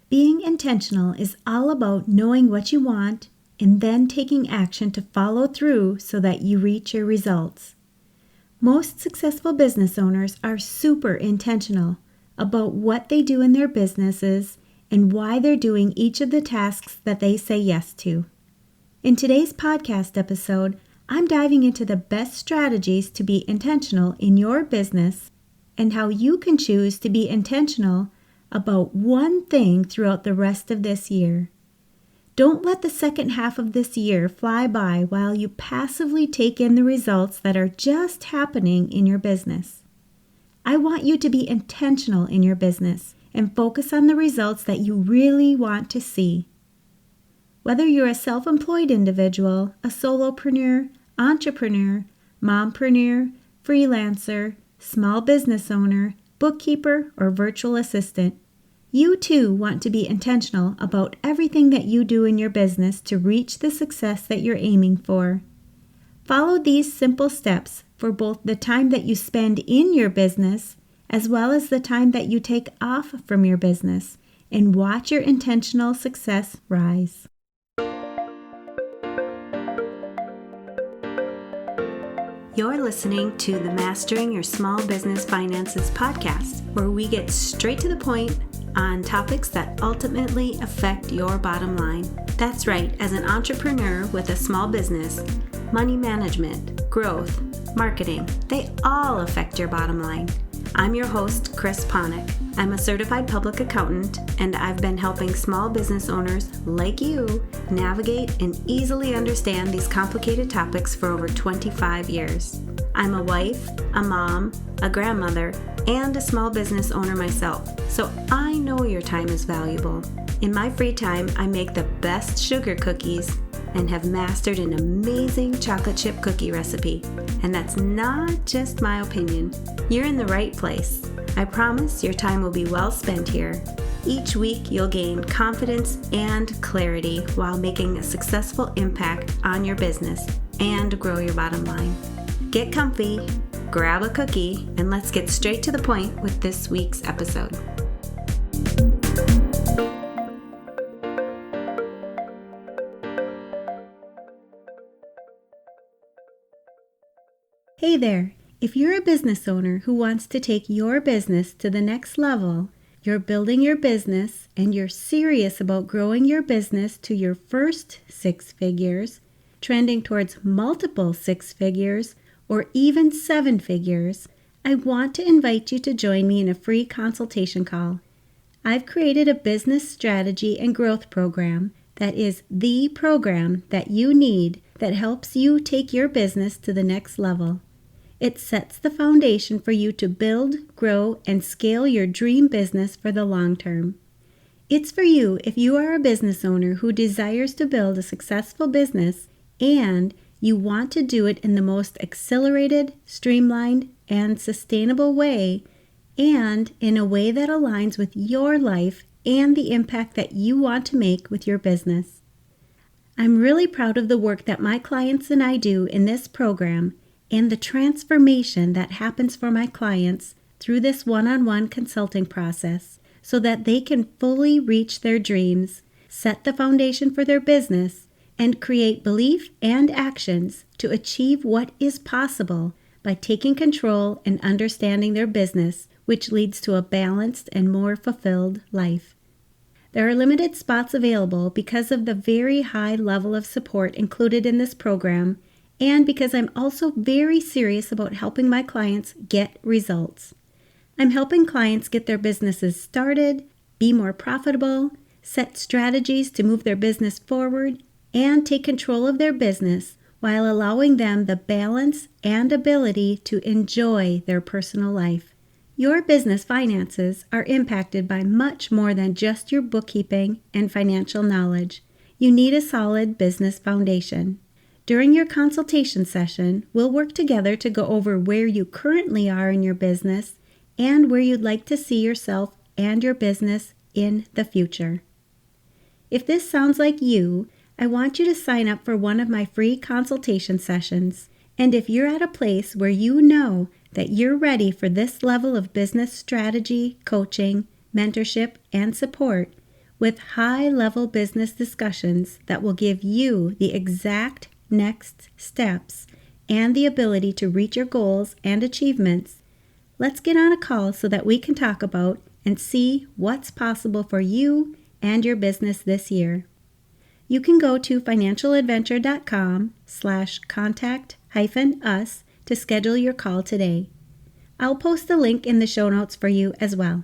Being intentional is all about knowing what you want and then taking action to follow through so that you reach your results. Most successful business owners are super intentional about what they do in their businesses and why they're doing each of the tasks that they say yes to. In today's podcast episode, I'm diving into the best strategies to be intentional in your business and how you can choose to be intentional about one thing throughout the rest of this year. Don't let the second half of this year fly by while you passively take in the results that are just happening in your business. I want you to be intentional in your business and focus on the results that you really want to see. Whether you're a self-employed individual, a solopreneur, entrepreneur, mompreneur, freelancer, small business owner, bookkeeper, or virtual assistant, you too want to be intentional about everything that you do in your business to reach the success that you're aiming for. Follow these simple steps for both the time that you spend in your business as well as the time that you take off from your business, and watch your intentional success rise. You're listening to the Mastering Your Small Business Finances podcast, where we get straight to the point on topics that ultimately affect your bottom line. That's right, as an entrepreneur with a small business, money management, growth, marketing, they all affect your bottom line. I'm your host, Chris Ponick. I'm a certified public accountant, and I've been helping small business owners like you navigate and easily understand these complicated topics for over 25 years. I'm a wife, a mom, a grandmother, and a small business owner myself, so I know your time is valuable. In my free time, I make the best sugar cookies and have mastered an amazing chocolate chip cookie recipe. And that's not just my opinion. You're in the right place. I promise your time will be well spent here. Each week, you'll gain confidence and clarity while making a successful impact on your business and grow your bottom line. Get comfy, grab a cookie, and let's get straight to the point with this week's episode. Hey there! If you're a business owner who wants to take your business to the next level, you're building your business and you're serious about growing your business to your first 6 figures, trending towards multiple 6 figures, or even 7 figures, I want to invite you to join me in a free consultation call. I've created a business strategy and growth program that is the program that you need that helps you take your business to the next level. It sets the foundation for you to build, grow, and scale your dream business for the long term. It's for you if you are a business owner who desires to build a successful business and you want to do it in the most accelerated, streamlined, and sustainable way, and in a way that aligns with your life and the impact that you want to make with your business. I'm really proud of the work that my clients and I do in this program and the transformation that happens for my clients through this one-on-one consulting process so that they can fully reach their dreams, set the foundation for their business, and create belief and actions to achieve what is possible by taking control and understanding their business, which leads to a balanced and more fulfilled life. There are limited spots available because of the very high level of support included in this program, and because I'm also very serious about helping my clients get results. I'm helping clients get their businesses started, be more profitable, set strategies to move their business forward, and take control of their business while allowing them the balance and ability to enjoy their personal life. Your business finances are impacted by much more than just your bookkeeping and financial knowledge. You need a solid business foundation. During your consultation session, we'll work together to go over where you currently are in your business and where you'd like to see yourself and your business in the future. If this sounds like you, I want you to sign up for one of my free consultation sessions. And if you're at a place where you know that you're ready for this level of business strategy, coaching, mentorship, and support, with high-level business discussions that will give you the exact next steps and the ability to reach your goals and achievements. Let's get on a call so that we can talk about and see what's possible for you and your business this year. You can go to financialadventure.com/contact-us to schedule your call today. I'll post the link in the show notes for you as well.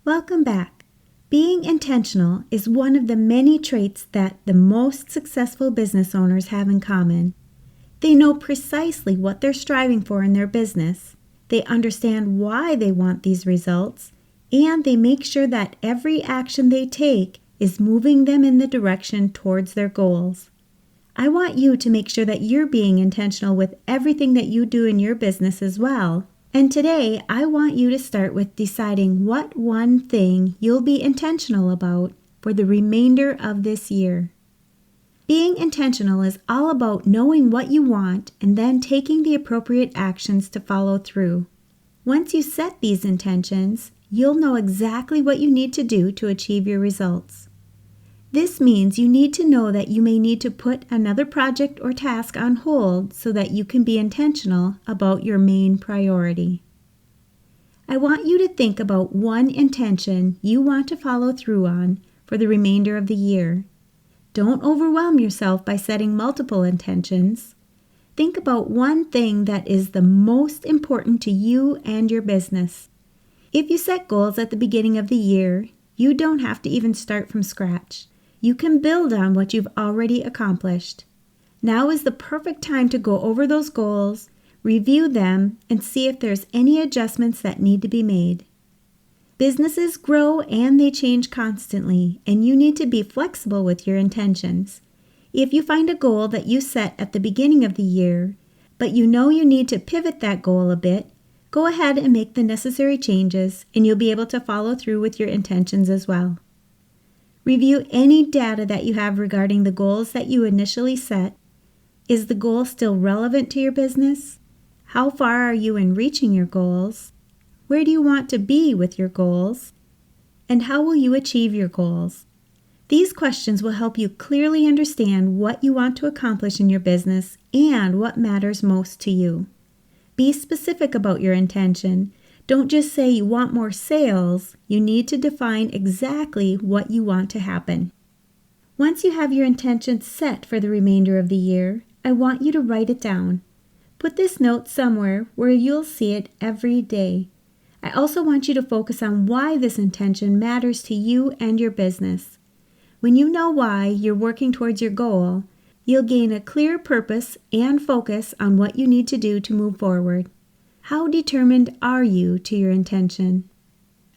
Welcome back. Being intentional is one of the many traits that the most successful business owners have in common. They know precisely what they're striving for in their business. They understand why they want these results, and they make sure that every action they take is moving them in the direction towards their goals. I want you to make sure that you're being intentional with everything that you do in your business as well. And today, I want you to start with deciding what one thing you'll be intentional about for the remainder of this year. Being intentional is all about knowing what you want and then taking the appropriate actions to follow through. Once you set these intentions, you'll know exactly what you need to do to achieve your results. This means you need to know that you may need to put another project or task on hold so that you can be intentional about your main priority. I want you to think about one intention you want to follow through on for the remainder of the year. Don't overwhelm yourself by setting multiple intentions. Think about one thing that is the most important to you and your business. If you set goals at the beginning of the year, you don't have to even start from scratch. You can build on what you've already accomplished. Now is the perfect time to go over those goals, review them, and see if there's any adjustments that need to be made. Businesses grow and they change constantly, and you need to be flexible with your intentions. If you find a goal that you set at the beginning of the year, but you know you need to pivot that goal a bit, go ahead and make the necessary changes, and you'll be able to follow through with your intentions as well. Review any data that you have regarding the goals that you initially set. Is the goal still relevant to your business? How far are you in reaching your goals? Where do you want to be with your goals? And how will you achieve your goals? These questions will help you clearly understand what you want to accomplish in your business and what matters most to you. Be specific about your intention. Don't just say you want more sales. You need to define exactly what you want to happen. Once you have your intentions set for the remainder of the year, I want you to write it down. Put this note somewhere where you'll see it every day. I also want you to focus on why this intention matters to you and your business. When you know why you're working towards your goal, you'll gain a clear purpose and focus on what you need to do to move forward. How determined are you to your intention?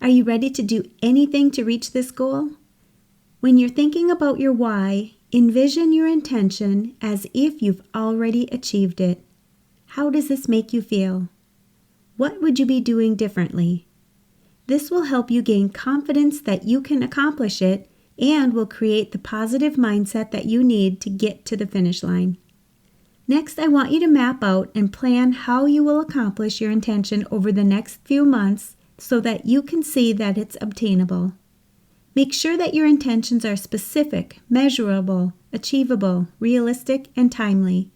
Are you ready to do anything to reach this goal? When you're thinking about your why, envision your intention as if you've already achieved it. How does this make you feel? What would you be doing differently? This will help you gain confidence that you can accomplish it and will create the positive mindset that you need to get to the finish line. Next, I want you to map out and plan how you will accomplish your intention over the next few months so that you can see that it's obtainable. Make sure that your intentions are specific, measurable, achievable, realistic, and timely.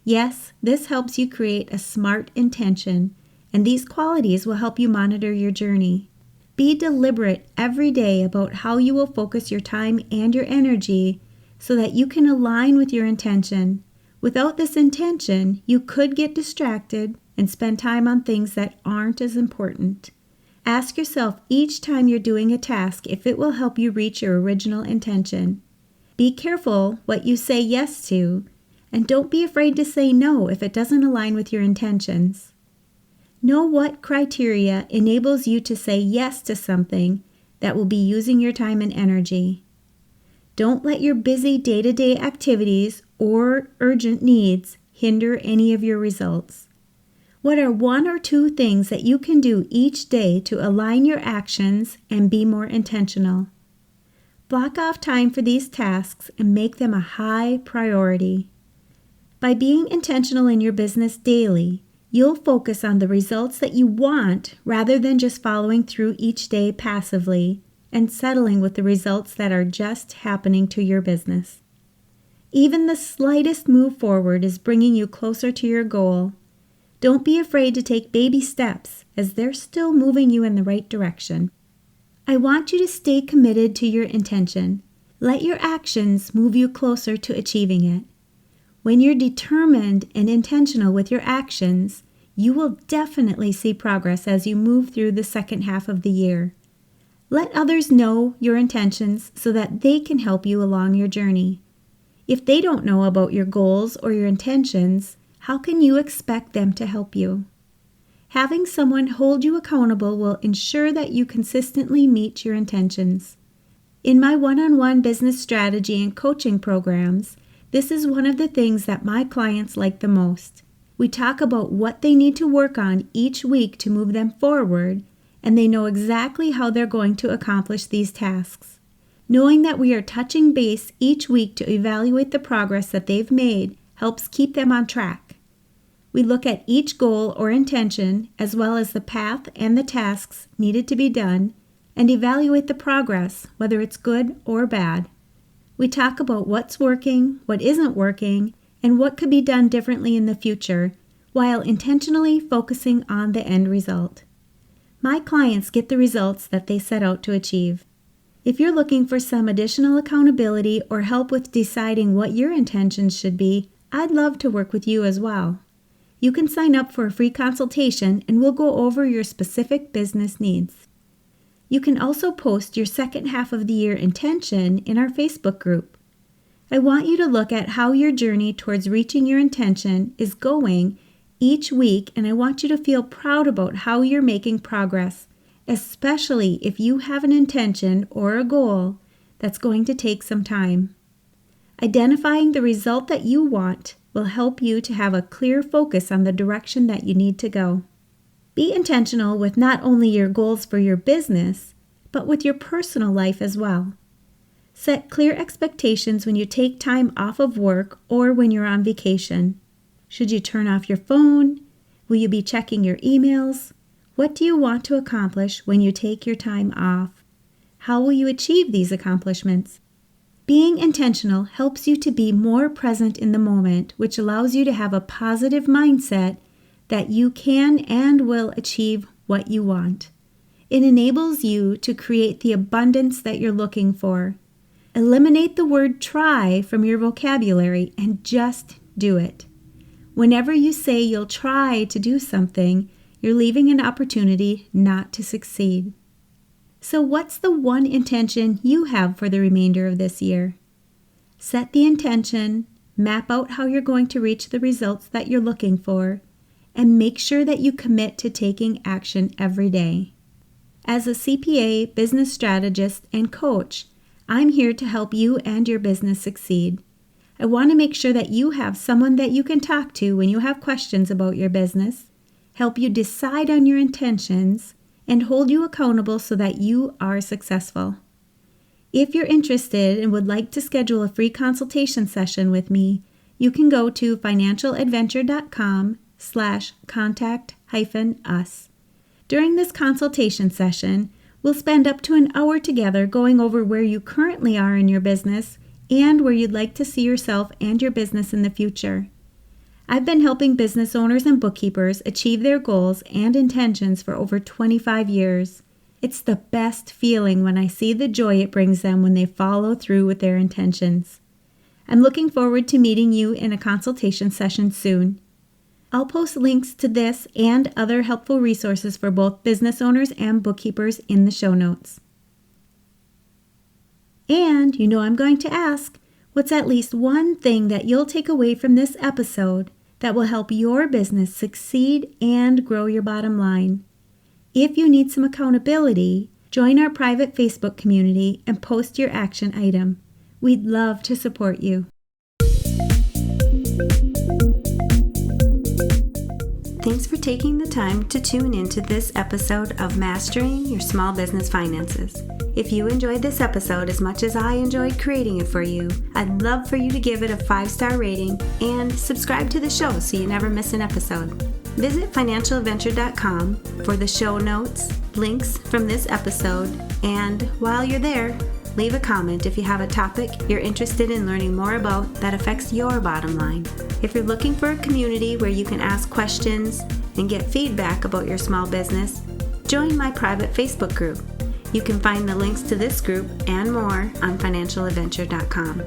Yes, this helps you create a smart intention, and these qualities will help you monitor your journey. Be deliberate every day about how you will focus your time and your energy so that you can align with your intention. Without this intention, you could get distracted and spend time on things that aren't as important. Ask yourself each time you're doing a task if it will help you reach your original intention. Be careful what you say yes to, and don't be afraid to say no if it doesn't align with your intentions. Know what criteria enables you to say yes to something that will be using your time and energy. Don't let your busy day-to-day activities or urgent needs hinder any of your results. What are one or two things that you can do each day to align your actions and be more intentional? Block off time for these tasks and make them a high priority. By being intentional in your business daily, you'll focus on the results that you want rather than just following through each day passively, and settling with the results that are just happening to your business. Even the slightest move forward is bringing you closer to your goal. Don't be afraid to take baby steps, as they're still moving you in the right direction. I want you to stay committed to your intention. Let your actions move you closer to achieving it. When you're determined and intentional with your actions, you will definitely see progress as you move through the second half of the year. Let others know your intentions so that they can help you along your journey. If they don't know about your goals or your intentions, how can you expect them to help you? Having someone hold you accountable will ensure that you consistently meet your intentions. In my one-on-one business strategy and coaching programs, this is one of the things that my clients like the most. We talk about what they need to work on each week to move them forward, and they know exactly how they're going to accomplish these tasks. Knowing that we are touching base each week to evaluate the progress that they've made helps keep them on track. We look at each goal or intention, as well as the path and the tasks needed to be done, and evaluate the progress, whether it's good or bad. We talk about what's working, what isn't working, and what could be done differently in the future, while intentionally focusing on the end result. My clients get the results that they set out to achieve. If you're looking for some additional accountability or help with deciding what your intentions should be, I'd love to work with you as well. You can sign up for a free consultation and we'll go over your specific business needs. You can also post your second half of the year intention in our Facebook group. I want you to look at how your journey towards reaching your intention is going each week, and I want you to feel proud about how you're making progress, especially if you have an intention or a goal that's going to take some time. Identifying the result that you want will help you to have a clear focus on the direction that you need to go. Be intentional with not only your goals for your business, but with your personal life as well. Set clear expectations when you take time off of work or when you're on vacation. Should you turn off your phone? Will you be checking your emails? What do you want to accomplish when you take your time off? How will you achieve these accomplishments? Being intentional helps you to be more present in the moment, which allows you to have a positive mindset that you can and will achieve what you want. It enables you to create the abundance that you're looking for. Eliminate the word try from your vocabulary and just do it. Whenever you say you'll try to do something, you're leaving an opportunity not to succeed. So what's the one intention you have for the remainder of this year? Set the intention, map out how you're going to reach the results that you're looking for, and make sure that you commit to taking action every day. As a CPA, business strategist, and coach, I'm here to help you and your business succeed. I want to make sure that you have someone that you can talk to when you have questions about your business, help you decide on your intentions, and hold you accountable so that you are successful. If you're interested and would like to schedule a free consultation session with me, you can go to financialadventure.com/contact-us. During this consultation session, we'll spend up to an hour together going over where you currently are in your business and where you'd like to see yourself and your business in the future. I've been helping business owners and bookkeepers achieve their goals and intentions for over 25 years. It's the best feeling when I see the joy it brings them when they follow through with their intentions. I'm looking forward to meeting you in a consultation session soon. I'll post links to this and other helpful resources for both business owners and bookkeepers in the show notes. And you know I'm going to ask, what's at least one thing that you'll take away from this episode that will help your business succeed and grow your bottom line? If you need some accountability, join our private Facebook community and post your action item. We'd love to support you. Thanks for taking the time to tune into this episode of Mastering Your Small Business Finances. If you enjoyed this episode as much as I enjoyed creating it for you, I'd love for you to give it a 5-star rating and subscribe to the show so you never miss an episode. Visit financialadventure.com for the show notes, links from this episode, and while you're there, leave a comment if you have a topic you're interested in learning more about that affects your bottom line. If you're looking for a community where you can ask questions and get feedback about your small business, join my private Facebook group. You can find the links to this group and more on financialadventure.com.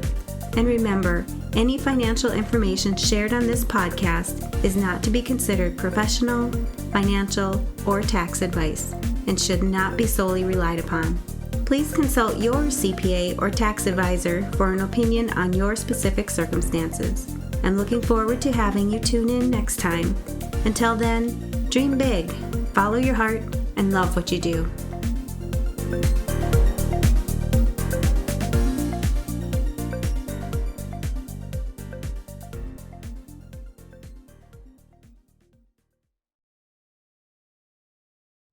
And remember, any financial information shared on this podcast is not to be considered professional, financial, or tax advice and should not be solely relied upon. Please consult your CPA or tax advisor for an opinion on your specific circumstances. I'm looking forward to having you tune in next time. Until then, dream big, follow your heart, and love what you do.